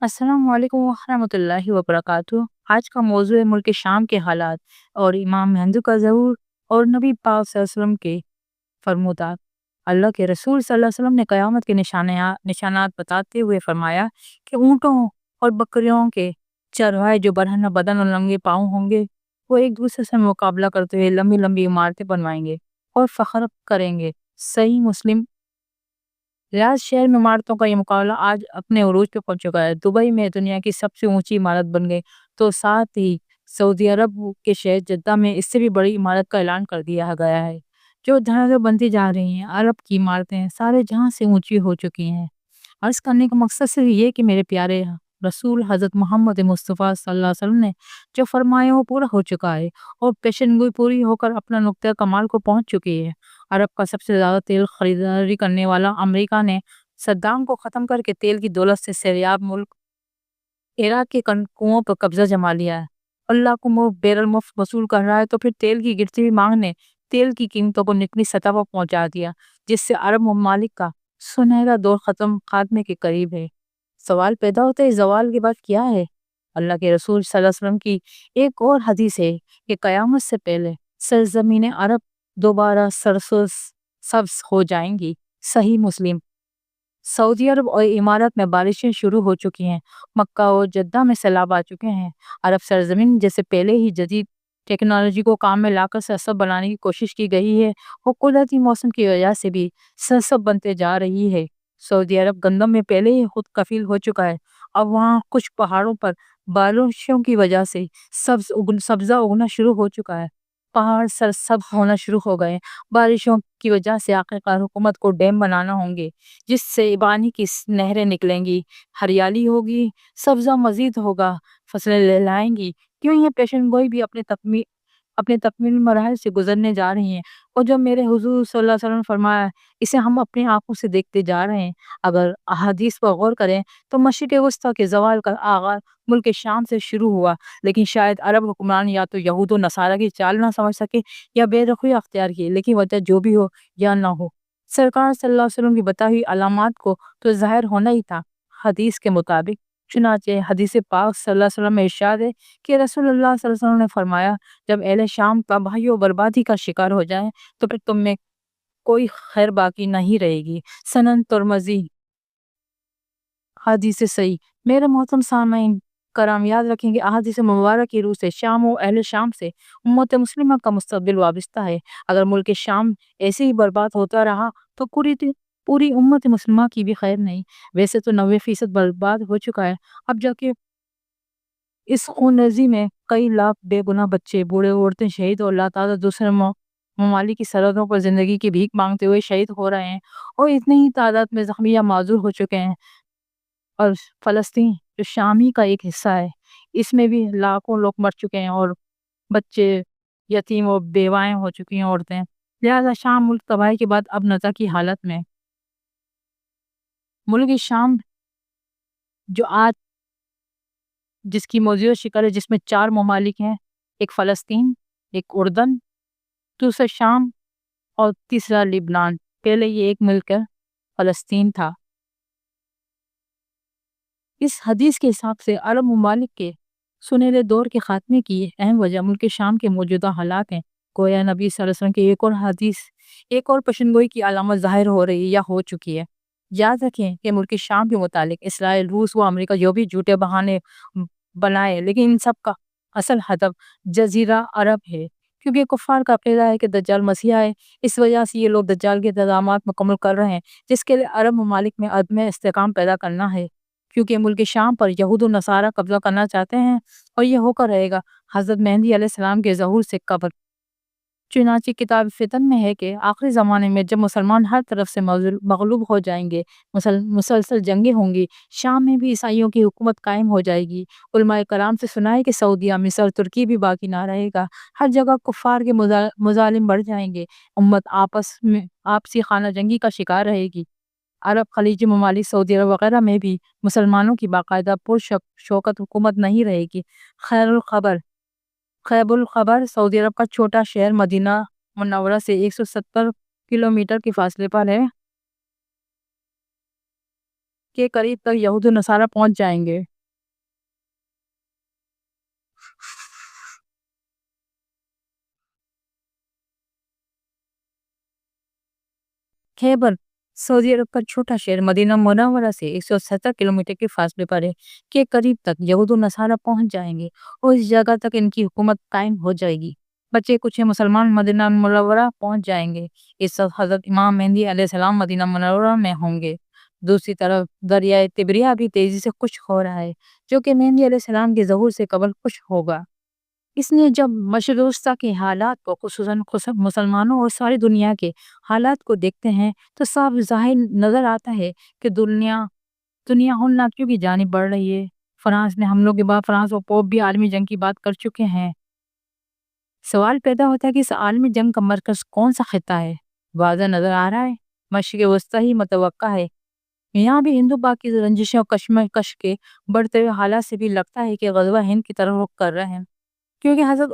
السلام علیکم ورحمۃ اللہ وبرکاتہ۔ آج کا موضوع ہے ملک شام کے حالات اور امام مہدی کا ظہور اور نبی پاک صلی اللہ علیہ وسلم کے فرمودات۔ اللہ کے رسول صلی اللہ علیہ وسلم نے قیامت کے نشانات بتاتے ہوئے فرمایا کہ اونٹوں اور بکریوں کے چرواہے جو برہنہ بدن اور ننگے پاؤں ہوں گے، وہ ایک دوسرے سے مقابلہ کرتے ہوئے لمبی لمبی عمارتیں بنوائیں گے اور فخر کریں گے۔ صحیح مسلم۔ ریاض شہر میں عمارتوں کا یہ مقابلہ آج اپنے عروج پہ پہنچ چکا ہے۔ دبئی میں دنیا کی سب سے اونچی عمارت بن گئی، تو ساتھ ہی سعودی عرب کے شہر جدہ میں اس سے بھی بڑی عمارت کا اعلان کر دیا گیا ہے، جو دھڑے بنتی جا رہی ہیں۔ عرب کی عمارتیں سارے جہاں سے اونچی ہو چکی ہیں۔ عرض کرنے کا مقصد صرف یہ کہ میرے پیارے رسول حضرت محمد مصطفیٰ صلی اللہ علیہ وسلم نے جو فرمایا وہ پورا ہو چکا ہے اور پیشن گوئی پوری ہو کر اپنا نقطہ کمال کو پہنچ چکی ہے۔ عرب کا سب سے زیادہ تیل خریداری کرنے والا امریکہ نے صدام کو ختم کر کے تیل کی دولت سے سیریاب ملک عراق کے کنوؤں پر قبضہ جما لیا ہے۔ اللہ کو بیرل مفت وصول کر رہا ہے، تو پھر تیل کی گرتی ہوئی مانگ نے تیل کی قیمتوں کو نچلی سطح پر پہنچا دیا، جس سے عرب ممالک کا سنہرا دور خاتمے کے قریب ہے۔ سوال پیدا ہوتا ہے، زوال کے بعد کیا ہے؟ اللہ کے رسول صلی اللہ علیہ وسلم کی ایک اور حدیث ہے کہ قیامت سے پہلے سرزمین عرب دوبارہ سبز ہو جائیں گی۔ صحیح مسلم۔ سعودی عرب اور امارات میں بارشیں شروع ہو چکی ہیں، مکہ اور جدہ میں سیلاب آ چکے ہیں۔ عرب سرزمین جیسے پہلے ہی جدید ٹیکنالوجی کو کام میں لا کر سرسبز بنانے کی کوشش کی گئی ہے، اور قدرتی موسم کی وجہ سے بھی سرسبز بنتے جا رہی ہے۔ سعودی عرب گندم میں پہلے ہی خود کفیل ہو چکا ہے۔ اب وہاں کچھ پہاڑوں پر بارشوں کی وجہ سے سبزہ اگنا شروع ہو چکا ہے، پہاڑ سرسبز ہونا شروع ہو گئے۔ بارشوں کی وجہ سے آخرکار حکومت کو ڈیم بنانا ہوں گے، جس سے پانی کی نہریں نکلیں گی، ہریالی ہوگی، سبزہ مزید ہوگا، فصلیں لہلائیں گی۔ کیوں یہ پیشن گوئی بھی اپنے تکمیل مراحل سے گزرنے جا رہی ہیں، اور جو میرے حضور صلی اللہ علیہ وسلم نے فرمایا ہے، اسے ہم اپنی آنکھوں سے دیکھتے جا رہے ہیں۔ اگر احادیث پر غور کریں تو مشرق وسطیٰ کے زوال کا آغاز ملک شام سے شروع ہوا، لیکن شاید عرب حکمران یا تو یہود و نصارہ کی چال نہ سمجھ سکے یا بے رخی اختیار کی، لیکن وجہ جو بھی ہو یا نہ ہو، سرکار صلی اللہ علیہ وسلم کی بتائی ہوئی علامات کو تو ظاہر ہونا ہی تھا۔ حدیث کے مطابق، چنانچہ حدیث پاک صلی اللہ علیہ وسلم میں ارشاد ہے کہ رسول اللہ صلی اللہ علیہ وسلم نے فرمایا، جب اہل شام تباہی و بربادی کا شکار ہو جائیں تو پھر تم میں کوئی خیر باقی نہیں رہے گی۔ سنن ترمذی۔ حدیث صحیح۔ میرے محترم سامعین کرام، یاد رکھیں کہ احادیث مبارک کی روح سے شام و اہل شام سے امت مسلمہ کا مستقبل وابستہ ہے۔ اگر ملک شام ایسے ہی برباد ہوتا رہا تو پوری امت مسلمہ کی بھی خیر نہیں۔ ویسے تو 90% برباد ہو چکا ہے، اب جا کے اس خونریزی میں کئی لاکھ بے گناہ بچے، بوڑھے، عورتیں شہید اور لاتعداد دوسرے ممالک کی سرحدوں پر زندگی کی بھیک مانگتے ہوئے شہید ہو رہے ہیں، اور اتنی ہی تعداد میں زخمی یا معذور ہو چکے ہیں۔ اور فلسطین جو شامی کا ایک حصہ ہے، اس میں بھی لاکھوں لوگ مر چکے ہیں، اور بچے یتیم و بیوائیں ہو چکی ہیں، عورتیں۔ لہذا شام ملک تباہی کے بعد اب نزا کی حالت میں۔ ملک شام جو آج جس کی موضوع شکل ہے، جس میں 4 ممالک ہیں، ایک فلسطین، ایک اردن، دوسرا شام اور تیسرا لبنان۔ پہلے یہ ایک ملک فلسطین تھا۔ اس حدیث کے حساب سے عرب ممالک کے سنہرے دور کے خاتمے کی اہم وجہ ملک شام کے موجودہ حالات ہیں۔ گویا نبی صلی اللہ علیہ وسلم کی ایک اور پیشن گوئی کی علامت ظاہر ہو رہی یا ہو چکی ہے۔ یاد رکھیں کہ ملک شام کے متعلق اسرائیل، روس و امریکہ جو بھی جھوٹے بہانے بنائے، لیکن ان سب کا اصل ہدف جزیرہ عرب ہے، کیونکہ کفار کا عقیدہ ہے کہ دجال مسیح ہے۔ اس وجہ سے یہ لوگ دجال کے انتظامات مکمل کر رہے ہیں، جس کے لیے عرب ممالک میں عدم استحکام پیدا کرنا ہے، کیونکہ ملک شام پر یہود و نصارہ قبضہ کرنا چاہتے ہیں، اور یہ ہو کر رہے گا حضرت مہدی علیہ السلام کے ظہور سے قبل۔ چنانچہ کتاب فتن میں ہے کہ آخری زمانے میں جب مسلمان ہر طرف سے مغلوب ہو جائیں گے، مسلسل جنگیں ہوں گی، شام میں بھی عیسائیوں کی حکومت قائم ہو جائے گی۔ علماء کرام سے سنا ہے کہ سعودیہ، مصر، ترکی بھی باقی نہ رہے گا، ہر جگہ کفار کے مظالم بڑھ جائیں گے، امت آپسی خانہ جنگی کا شکار رہے گی۔ عرب خلیجی ممالک، سعودی عرب وغیرہ میں بھی مسلمانوں کی باقاعدہ شوکت حکومت نہیں رہے گی۔ خیبر الخبر سعودی عرب کا چھوٹا شہر مدینہ منورہ سے 170 کلومیٹر کے فاصلے پر ہے، کے قریب تک یہود و نصارہ پہنچ جائیں گے۔ خیبر سعودی عرب کا چھوٹا شہر مدینہ منورہ سے 170 کلومیٹر کے فاصلے پر ہے کے قریب تک یہود و نصارہ پہنچ جائیں گے اور اس جگہ تک ان کی حکومت قائم ہو جائے گی۔ بچے کچھ مسلمان مدینہ منورہ پہنچ جائیں گے۔ اس وقت حضرت امام مہدی علیہ السلام مدینہ منورہ میں ہوں گے۔ دوسری طرف دریائے تبریہ بھی تیزی سے خشک ہو رہا ہے جو کہ مہدی علیہ السلام کے ظہور سے قبل خشک ہوگا۔ اس لیے جب مشرق وسطیٰ کے حالات کو خصوصاً مسلمانوں اور ساری دنیا کے حالات کو دیکھتے ہیں تو صاف ظاہر نظر آتا ہے کہ دنیا ہولناکیوں کی جانب بڑھ رہی ہے۔ فرانس نے حملوں کے بعد فرانس اور پوپ بھی عالمی جنگ کی بات کر چکے ہیں۔ سوال پیدا ہوتا ہے کہ اس عالمی جنگ کا مرکز کون سا خطہ ہے؟ واضح نظر آ رہا ہے مشرق وسطیٰ ہی متوقع ہے۔ یہاں بھی ہندو پاک کی رنجشوں اور کشمکش کے بڑھتے ہوئے حالات سے بھی لگتا ہے کہ غزوہ ہند کی طرف رخ کر رہے ہیں، کیونکہ حضرت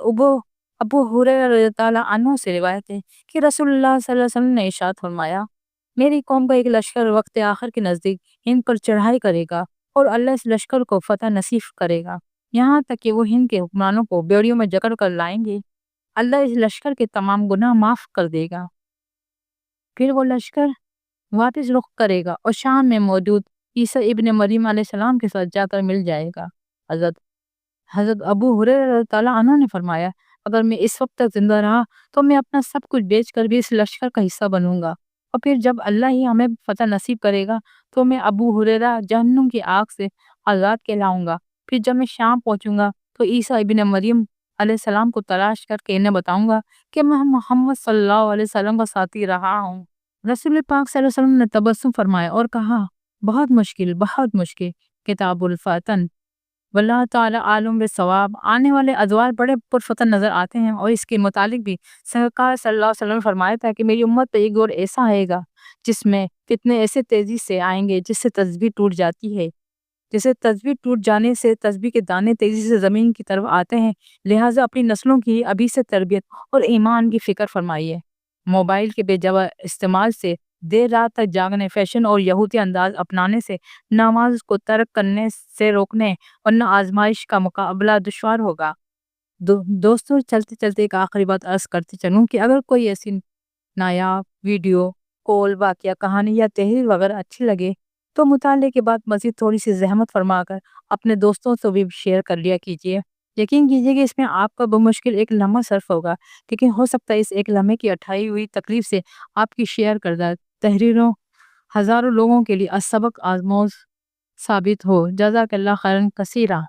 ابو ہریرہ رضی اللہ عنہ سے روایت ہے کہ رسول اللہ صلی اللہ علیہ وسلم نے ارشاد فرمایا، میری قوم کا ایک لشکر وقت آخر کے نزدیک ہند پر چڑھائی کرے گا اور اللہ اس لشکر کو فتح نصیب کرے گا، یہاں تک کہ وہ ہند کے حکمرانوں کو بیڑیوں میں جکڑ کر لائیں گے۔ اللہ اس لشکر کے تمام گناہ معاف کر دے گا، پھر وہ لشکر واپس رخ کرے گا اور شام میں موجود عیسیٰ ابن مریم علیہ السلام کے ساتھ جا کر مل جائے گا۔ حضرت ابو ہریرہ رضی اللہ عنہ نے فرمایا، اگر میں اس وقت تک زندہ رہا تو میں اپنا سب کچھ بیچ کر بھی اس لشکر کا حصہ بنوں گا، اور پھر جب اللہ ہی ہمیں فتح نصیب کرے گا تو میں ابو ہریرہ جہنم کی آگ سے آزاد کہلاؤں گا۔ پھر جب میں شام پہنچوں گا تو عیسیٰ ابن مریم علیہ السلام کو تلاش کر کے انہیں بتاؤں گا کہ میں محمد صلی اللہ علیہ وسلم کا ساتھی رہا ہوں۔ رسول پاک صلی اللہ علیہ وسلم نے تبسم فرمایا اور کہا، بہت مشکل کتاب الفتن، واللہ تعالی عالم بالصواب۔ آنے والے ادوار بڑے پرفتن نظر آتے ہیں، اور اس کے متعلق بھی سرکار صلی اللہ علیہ وسلم نے فرمایا تھا کہ میری امت پہ ایک دور ایسا آئے گا جس میں فتنے ایسے تیزی سے آئیں گے جس سے تسبیح ٹوٹ جاتی ہے، جیسے تسبیح ٹوٹ جانے سے تسبیح کے دانے تیزی سے زمین کی طرف آتے ہیں۔ لہٰذا اپنی نسلوں کی ابھی سے تربیت اور ایمان کی فکر فرمائیے۔ موبائل کے بے جا استعمال سے، دیر رات تک جاگنے، فیشن اور یہودی انداز اپنانے سے، نماز کو ترک کرنے سے روکنے، ورنہ آزمائش کا مقابلہ دشوار ہوگا۔ دوستوں، چلتے چلتے ایک آخری بات عرض کرتے چلوں کہ اگر کوئی ایسی نایاب ویڈیو، کول، واقعہ، کہانی یا تحریر وغیرہ اچھی لگے تو مطالعے کے بعد مزید تھوڑی سی زحمت فرما کر اپنے دوستوں سے بھی شیئر کر لیا کیجیے۔ یقین کیجیے کہ اس میں آپ کا بمشکل ایک لمحہ صرف ہوگا، لیکن ہو سکتا ہے اس ایک لمحے کی اٹھائی ہوئی تکلیف سے آپ کی شیئر کردہ تحریروں ہزاروں لوگوں کے لیے سبق آموز ثابت ہو۔ جزاک اللہ خیرا کثیرا۔